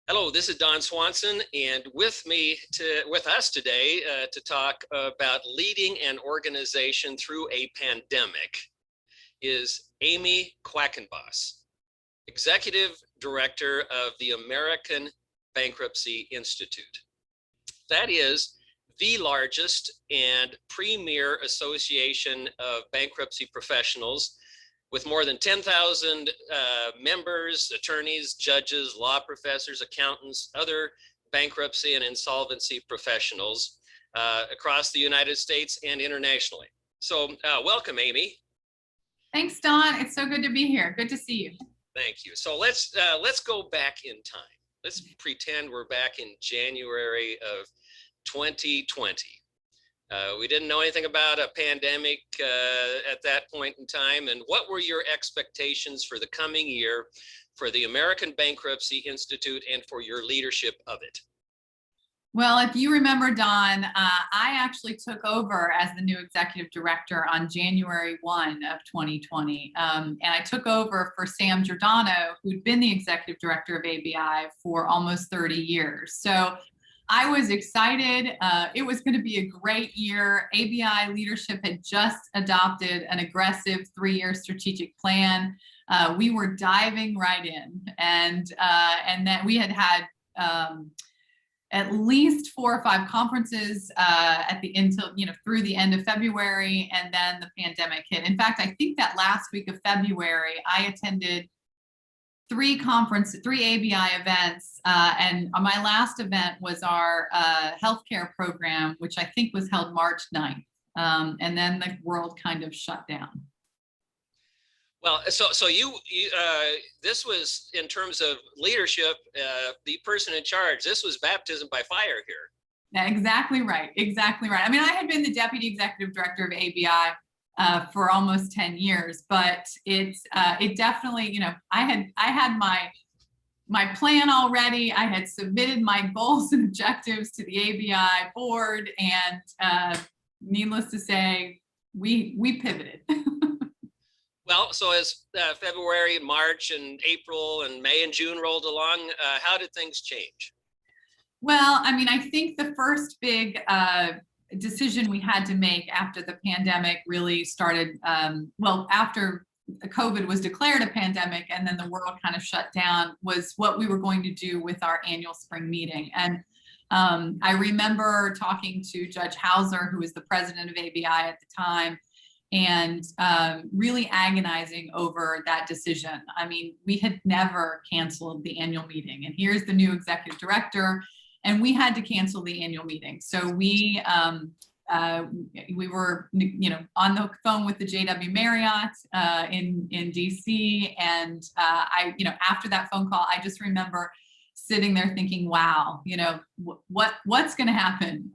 Hello, this is Don Swanson, and with us today to talk about leading an organization through a pandemic is Amy Quackenboss, Executive Director of the American Bankruptcy Institute. That is the largest and premier association of bankruptcy professionals with more than 10,000 members, attorneys, judges, law professors, accountants, other bankruptcy and insolvency professionals across the United States and internationally. So welcome, Amy. Thanks, Don. It's so good to be here. Good to see you. Thank you. So let's go back in time. Let's pretend we're back in January of 2020. We didn't know anything about a pandemic at that point in time. And what were your expectations for the coming year for the American Bankruptcy Institute and for your leadership of it? Well, if you remember, Don, I actually took over as the new executive director on January 1 of 2020. And I took over for Sam Giordano, who'd been the executive director of ABI for almost 30 years. So I was excited. It was going to be a great year. ABI leadership had just adopted an aggressive 3-year strategic plan. We were diving right in, and that we had at least 4 or 5 conferences through the end of February, and then the pandemic hit. In fact, I think that last week of February, I attended 3 ABI events, and my last event was our healthcare program, which I think was held March 9th, and then the world kind of shut down. Well, so you this was, in terms of leadership, the person in charge. This was baptism by fire here. Exactly right. Exactly right. I mean, I had been the deputy executive director of ABI for almost 10 years, but it definitely, I had my plan already. I had submitted my goals and objectives to the ABI board, and needless to say, we pivoted. Well, so as February, March, and April, and May, and June rolled along, how did things change? Well, I mean, I think the first big decision we had to make after the pandemic really started, after COVID was declared a pandemic and then the world kind of shut down, was what we were going to do with our annual spring meeting. And I remember talking to Judge Hauser, who was the president of ABI at the time, and really agonizing over that decision. I mean, we had never canceled the annual meeting, and here's the new executive director, and we had to cancel the annual meeting. So we were, on the phone with the JW Marriott in DC, and after that phone call, I just remember sitting there thinking, wow, what's going to happen?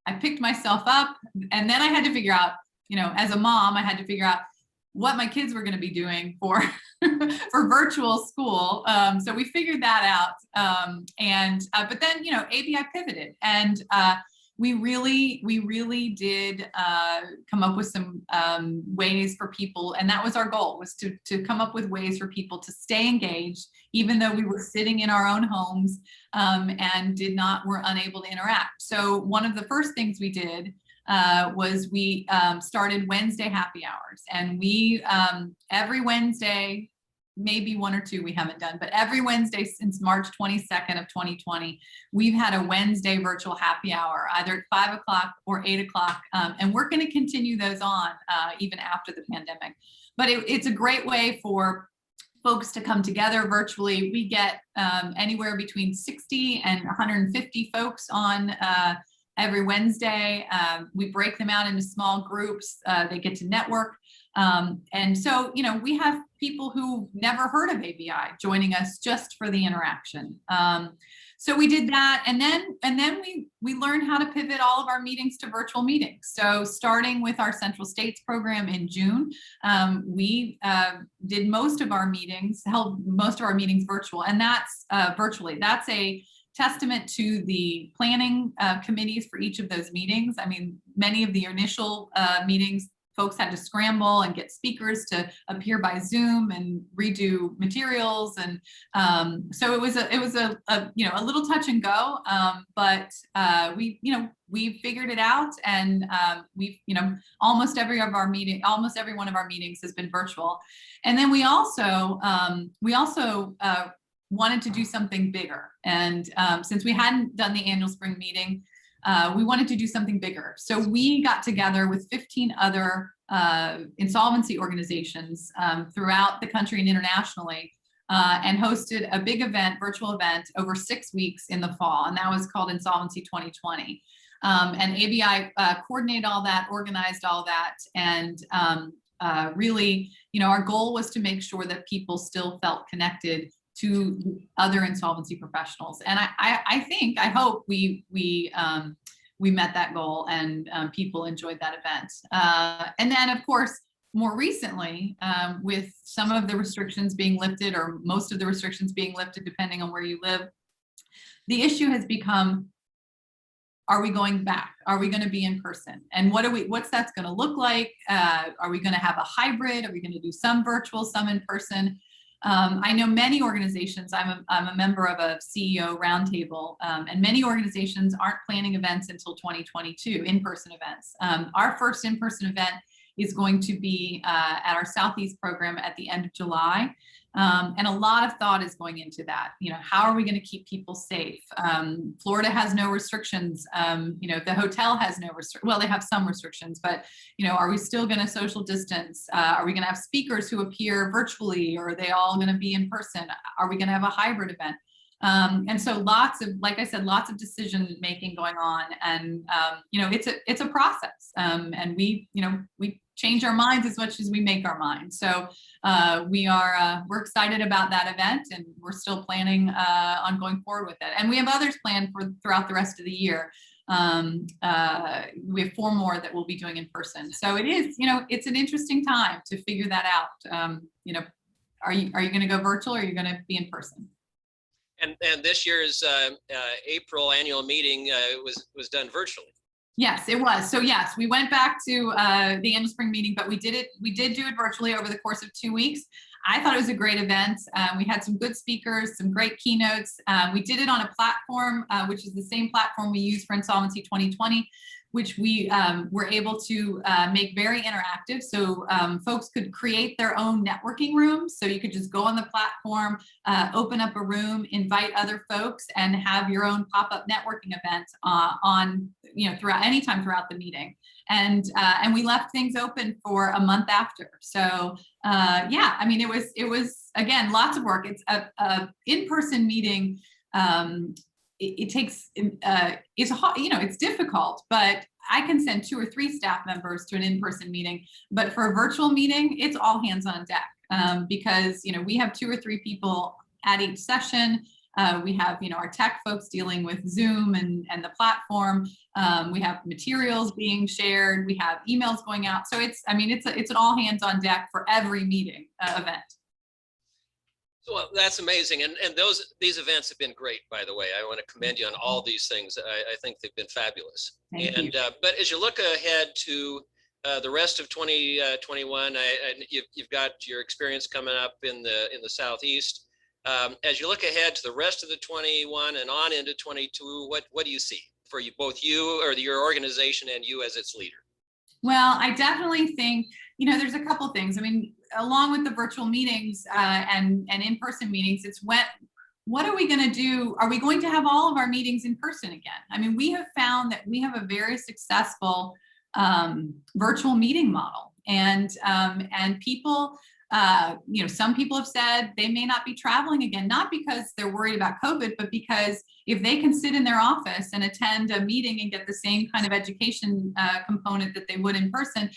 I picked myself up, and then I had to figure out, as a mom, I had to figure out what my kids were going to be doing for for virtual school. So we figured that out. But then, ABI pivoted, and we really did come up with some ways for people, and that was our goal, was to come up with ways for people to stay engaged, even though we were sitting in our own homes and were unable to interact. So one of the first things we did was we started Wednesday happy hours, and we every Wednesday, maybe 1 or 2 we haven't done, but every Wednesday since March 22nd of 2020, we've had a Wednesday virtual happy hour, either at 5 o'clock or 8 o'clock. And we're going to continue those on even after the pandemic. But it's a great way for folks to come together virtually. We get anywhere between 60 and 150 folks on every Wednesday. We break them out into small groups. They get to network. And so, we have people who never heard of ABI joining us just for the interaction. So we did that, and then we learned how to pivot all of our meetings to virtual meetings. So starting with our Central States program in June, we held most of our meetings virtual, and that's virtually. That's a testament to the planning committees for each of those meetings. I mean, many of the initial meetings folks had to scramble and get speakers to appear by Zoom and redo materials, and so it was a little touch and go, but we figured it out, and we've almost every one of our meetings has been virtual, and then we also wanted to do something bigger, and since we hadn't done the annual spring meeting, we wanted to do something bigger. So we got together with 15 other insolvency organizations throughout the country and internationally, and hosted a big event, virtual event, over 6 weeks in the fall, and that was called Insolvency 2020. And ABI coordinated all that, organized all that, and really, our goal was to make sure that people still felt connected to other insolvency professionals. And I hope we met that goal, and people enjoyed that event. And then, of course, more recently, with some of the restrictions being lifted, or most of the restrictions being lifted, depending on where you live, the issue has become, are we going back? Are we going to be in person? And what's that's going to look like? Are we going to have a hybrid? Are we going to do some virtual, some in person? I know many organizations, I'm a member of a CEO roundtable, and many organizations aren't planning events until 2022, in-person events. Our first in-person event is going to be at our Southeast program at the end of July. And a lot of thought is going into that. How are we going to keep people safe? Florida has no restrictions. The hotel has no restrictions. Well, they have some restrictions, but are we still going to social distance? Are we going to have speakers who appear virtually, or are they all going to be in person? Are we going to have a hybrid event? And so like I said, lots of decision making going on, and it's a process. And we change our minds as much as we make our minds. So we're excited about that event, and we're still planning on going forward with it. And we have others planned throughout the rest of the year. We have 4 more that we'll be doing in person. So it is, it's an interesting time to figure that out. Are you going to go virtual, or are you going to be in person? And this year's April annual meeting was done virtually. Yes, it was. So yes, we went back to the annual spring meeting, but we did do it virtually over the course of 2 weeks. I thought it was a great event. We had some good speakers, some great keynotes. We did it on a platform, which is the same platform we use for Insolvency 2020, which we were able to make very interactive. So folks could create their own networking rooms. So you could just go on the platform, open up a room, invite other folks, and have your own pop-up networking event anytime throughout the meeting. And we left things open for a month after. So it was again, lots of work. It's a in-person meeting. It takes, it's difficult, but I can send 2 or 3 staff members to an in-person meeting. But for a virtual meeting, it's all hands on deck, because, we have 2 or 3 people at each session. We have, our tech folks dealing with Zoom and the platform. We have materials being shared. We have emails going out. So it's an all hands on deck for every meeting event. Well, that's amazing. And these events have been great, by the way. I want to commend you on all these things. I think they've been fabulous. Thank you. But as you look ahead to the rest of 2021, you've got your experience coming up in the Southeast. As you look ahead to the rest of the 21 and on into 22, what do you see for you, both you or your organization and you as its leader? Well, I definitely think, there's a couple things. Along with the virtual meetings and in-person meetings, it's what are we going to do? Are we going to have all of our meetings in person again? We have found that we have a very successful virtual meeting model, and people, some people have said they may not be traveling again, not because they're worried about COVID, but because if they can sit in their office and attend a meeting and get the same kind of education component that they would in person,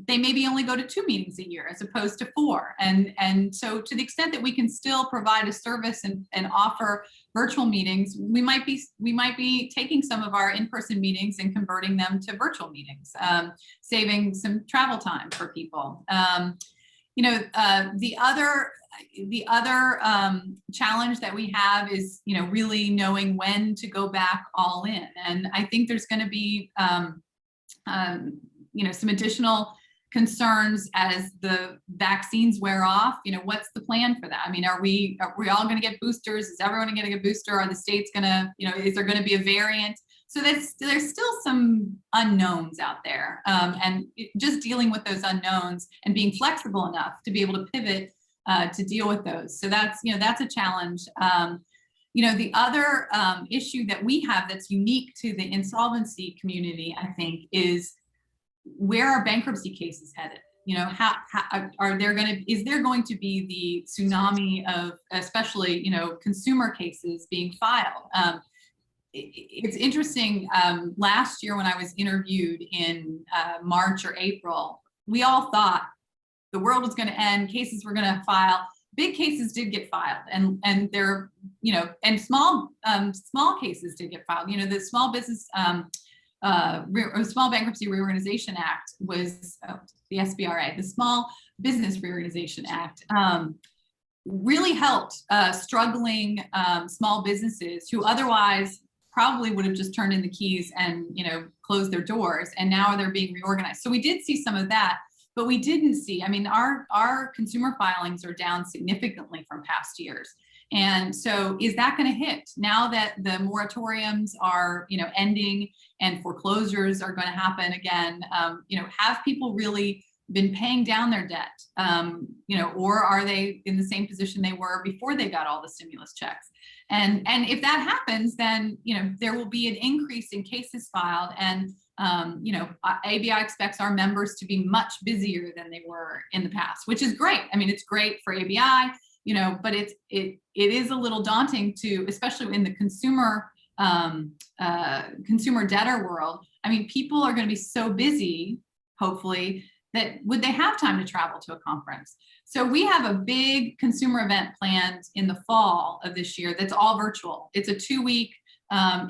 they maybe only go to 2 meetings a year as opposed to 4. And so to the extent that we can still provide a service and offer virtual meetings, we might be taking some of our in-person meetings and converting them to virtual meetings, saving some travel time for people. The other challenge that we have is, really knowing when to go back all in. And I think there's going to be some additional concerns as the vaccines wear off. What's the plan for that? I mean, are we all going to get boosters? Is everyone going to get a booster? Are the states going to, is there going to be a variant? So there's still some unknowns out there, and just dealing with those unknowns and being flexible enough to be able to pivot to deal with those. So that's a challenge. The other issue that we have that's unique to the insolvency community, I think, is where are bankruptcy cases headed? How is there going to be the tsunami of, especially, consumer cases being filed? It's interesting. Last year when I was interviewed in March or April, we all thought the world was going to end, cases were going to file. Big cases did get filed, and there, and small cases did get filed. The Small Business Small Bankruptcy Reorganization Act was the SBRA, the Small Business Reorganization Act, really helped struggling small businesses who otherwise probably would have just turned in the keys and closed their doors, and now they're being reorganized. So we did see some of that, but we didn't see, I mean, our consumer filings are down significantly from past years. And so is that going to hit now that the moratoriums are, ending and foreclosures are going to happen again? Have people really been paying down their debt? Or are they in the same position they were before they got all the stimulus checks? And if that happens, then, there will be an increase in cases filed. And, ABI expects our members to be much busier than they were in the past, which is great. I mean, it's great for ABI, but it is a little daunting to, especially in the consumer debtor world. I mean, people are going to be so busy, hopefully, that would they have time to travel to a conference? So we have a big consumer event planned in the fall of this year that's all virtual. It's a 2-week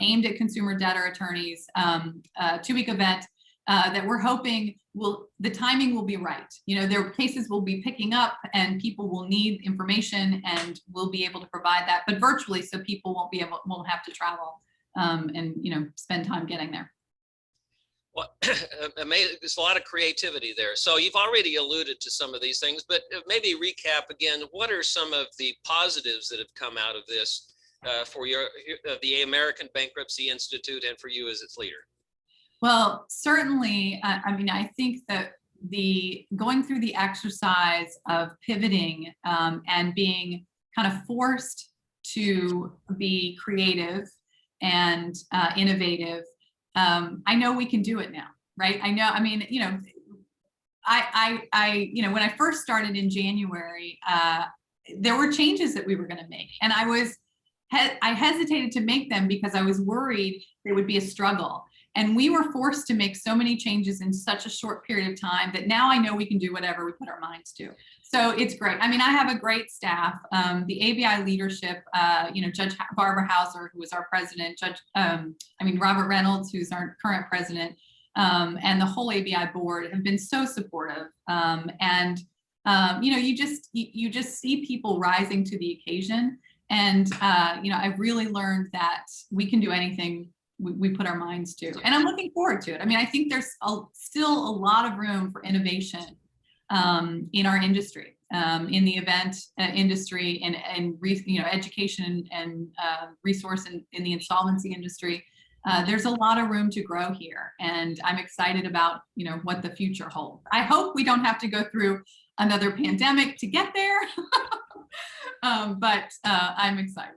aimed at consumer debtor attorneys, 2-week event that we're hoping the timing will be right. Their cases will be picking up and people will need information, and we'll be able to provide that, but virtually, so people won't have to travel and spend time getting there. Well, amazing. There's a lot of creativity there. So you've already alluded to some of these things, but maybe recap again, what are some of the positives that have come out of this for the American Bankruptcy Institute and for you as its leader? Well, certainly, I think that going through the exercise of pivoting and being kind of forced to be creative and innovative, I know we can do it now, right? I know, when I first started in January, there were changes that we were going to make, and I hesitated to make them because I was worried there would be a struggle. And we were forced to make so many changes in such a short period of time that now I know we can do whatever we put our minds to. So it's great. I mean, I have a great staff. The ABI leadership, Judge Barbara Hauser, who is our president, Robert Reynolds, who's our current president, and the whole ABI board have been so supportive. You just see people rising to the occasion. And, I've really learned that we can do anything we put our minds to, and I'm looking forward to it. I mean, I think there's still a lot of room for innovation in our industry, in the event industry, and education and resource in the insolvency industry. There's a lot of room to grow here, and I'm excited about what the future holds. I hope we don't have to go through another pandemic to get there, but I'm excited.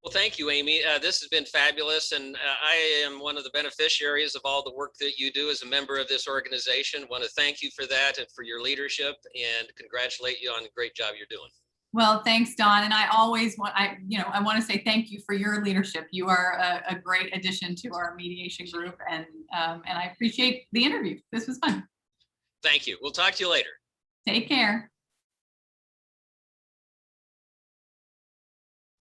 Well, thank you, Amy. This has been fabulous, and I am one of the beneficiaries of all the work that you do as a member of this organization. I want to thank you for that and for your leadership, and congratulate you on the great job you're doing. Well, thanks, Don. And I always want, I want to say thank you for your leadership. You are a great addition to our mediation group, and I appreciate the interview. This was fun. Thank you. We'll talk to you later. Take care.